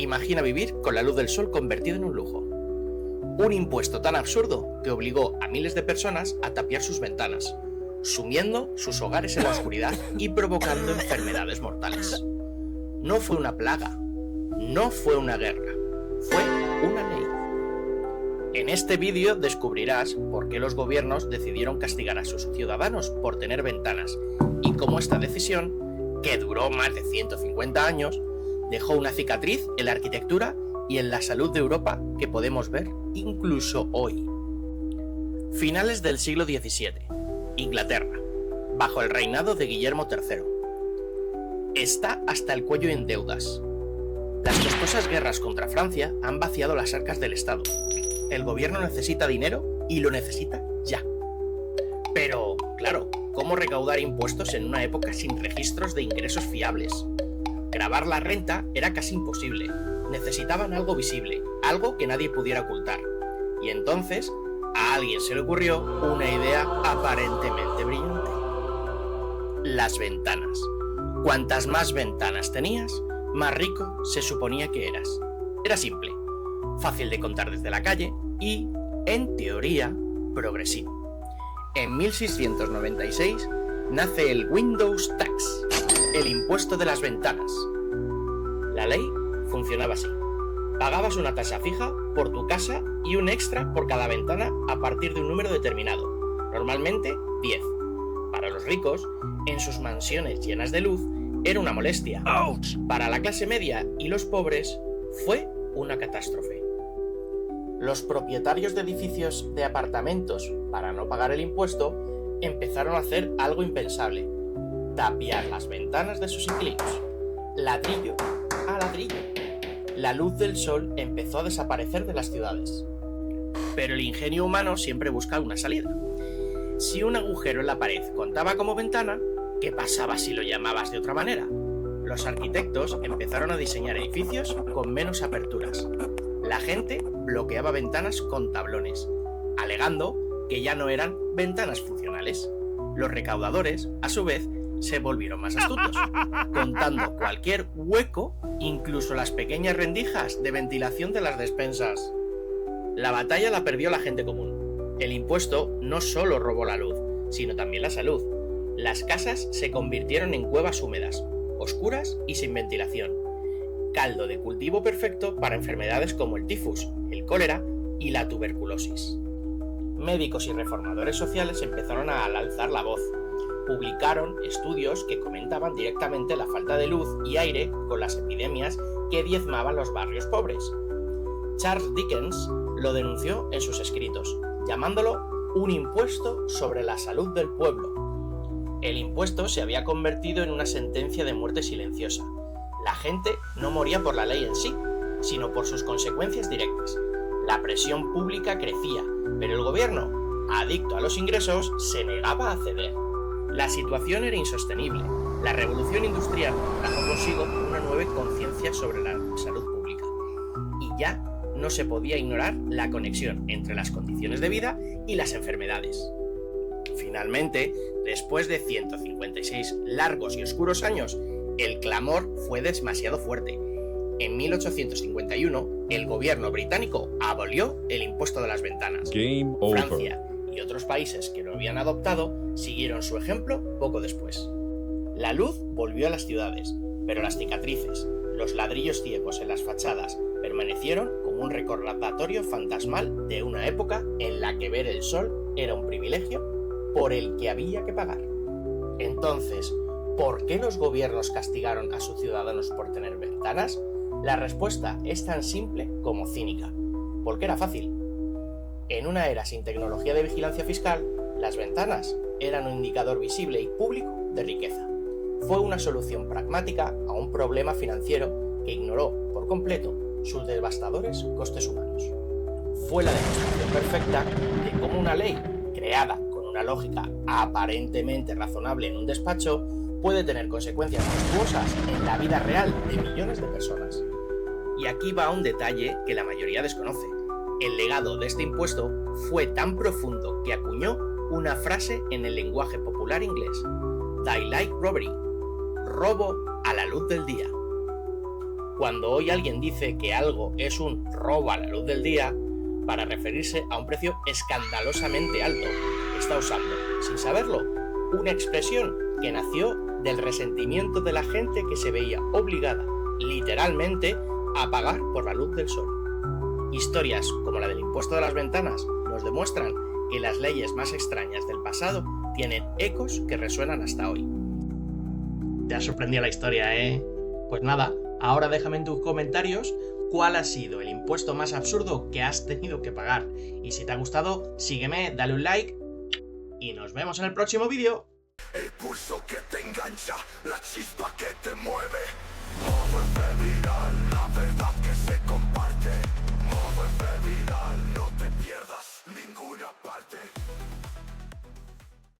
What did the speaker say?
Imagina vivir con la luz del sol convertida en un lujo. Un impuesto tan absurdo que obligó a miles de personas a tapiar sus ventanas, sumiendo sus hogares en la oscuridad y provocando enfermedades mortales. No fue una plaga, no fue una guerra, fue una ley. En este vídeo descubrirás por qué los gobiernos decidieron castigar a sus ciudadanos por tener ventanas y cómo esta decisión, que duró más de 150 años, dejó una cicatriz en la arquitectura y en la salud de Europa que podemos ver incluso hoy. Finales del siglo XVII. Inglaterra, bajo el reinado de Guillermo III. Está hasta el cuello en deudas. Las costosas guerras contra Francia han vaciado las arcas del Estado. El gobierno necesita dinero y lo necesita ya. Pero, claro, ¿cómo recaudar impuestos en una época sin registros de ingresos fiables? Grabar la renta era casi imposible. Necesitaban algo visible, algo que nadie pudiera ocultar. Y entonces, a alguien se le ocurrió una idea aparentemente brillante. Las ventanas. Cuantas más ventanas tenías, más rico se suponía que eras. Era simple, fácil de contar desde la calle y, en teoría, progresivo. En 1696 nace el Windows Tax, el impuesto de las ventanas. La ley funcionaba así. Pagabas una tasa fija por tu casa y un extra por cada ventana a partir de un número determinado, normalmente 10. Para los ricos, en sus mansiones llenas de luz, era una molestia. ¡Ouch! Para la clase media y los pobres, fue una catástrofe. Los propietarios de edificios de apartamentos, para no pagar el impuesto, empezaron a hacer algo impensable: tapiar las ventanas de sus inquilinos, ladrillo a ladrillo. La luz del sol empezó a desaparecer de las ciudades. Pero el ingenio humano siempre busca una salida. Si un agujero en la pared contaba como ventana, ¿qué pasaba si lo llamabas de otra manera? Los arquitectos empezaron a diseñar edificios con menos aperturas. La gente bloqueaba ventanas con tablones, alegando que ya no eran ventanas funcionales. Los recaudadores, a su vez, se volvieron más astutos, contando cualquier hueco, incluso las pequeñas rendijas de ventilación de las despensas. La batalla la perdió la gente común. El impuesto no solo robó la luz, sino también la salud. Las casas se convirtieron en cuevas húmedas, oscuras y sin ventilación. Caldo de cultivo perfecto para enfermedades como el tifus, el cólera y la tuberculosis. Médicos y reformadores sociales empezaron a alzar la voz. Publicaron estudios que comentaban directamente la falta de luz y aire con las epidemias que diezmaban los barrios pobres. Charles Dickens lo denunció en sus escritos, llamándolo un impuesto sobre la salud del pueblo. El impuesto se había convertido en una sentencia de muerte silenciosa. La gente no moría por la ley en sí, sino por sus consecuencias directas. La presión pública crecía, pero el gobierno, adicto a los ingresos, se negaba a ceder. La situación era insostenible. La revolución industrial trajo consigo una nueva conciencia sobre la salud pública. Y ya no se podía ignorar la conexión entre las condiciones de vida y las enfermedades. Finalmente, después de 156 largos y oscuros años, el clamor fue demasiado fuerte. En 1851, el gobierno británico abolió el impuesto de las ventanas. Game over. Francia y otros países que lo habían adoptado siguieron su ejemplo poco después. La luz volvió a las ciudades, pero las cicatrices, los ladrillos ciegos en las fachadas, permanecieron como un recordatorio fantasmal de una época en la que ver el sol era un privilegio por el que había que pagar. Entonces, ¿por qué los gobiernos castigaron a sus ciudadanos por tener ventanas? La respuesta es tan simple como cínica, porque era fácil. En una era sin tecnología de vigilancia fiscal, las ventanas eran un indicador visible y público de riqueza. Fue una solución pragmática a un problema financiero que ignoró por completo sus devastadores costes humanos. Fue la demostración perfecta de cómo una ley creada con una lógica aparentemente razonable en un despacho puede tener consecuencias monstruosas en la vida real de millones de personas. Y aquí va un detalle que la mayoría desconoce. El legado de este impuesto fue tan profundo que acuñó una frase en el lenguaje popular inglés: Daylight Robbery, robo a la luz del día. cuando hoy alguien dice que algo es un robo a la luz del día, para referirse a un precio escandalosamente alto, está usando, sin saberlo, una expresión que nació del resentimiento de la gente que se veía obligada, literalmente, a pagar por la luz del sol. Historias como la del impuesto de las ventanas nos demuestran que las leyes más extrañas del pasado tienen ecos que resuenan hasta hoy. ¿Te ha sorprendido la historia, Pues nada, ahora déjame en tus comentarios cuál ha sido el impuesto más absurdo que has tenido que pagar. Y si te ha gustado, sígueme, dale un like y nos vemos en el próximo vídeo. El pulso que te engancha, la chispa que te mueve. Todo es febril, la verdad.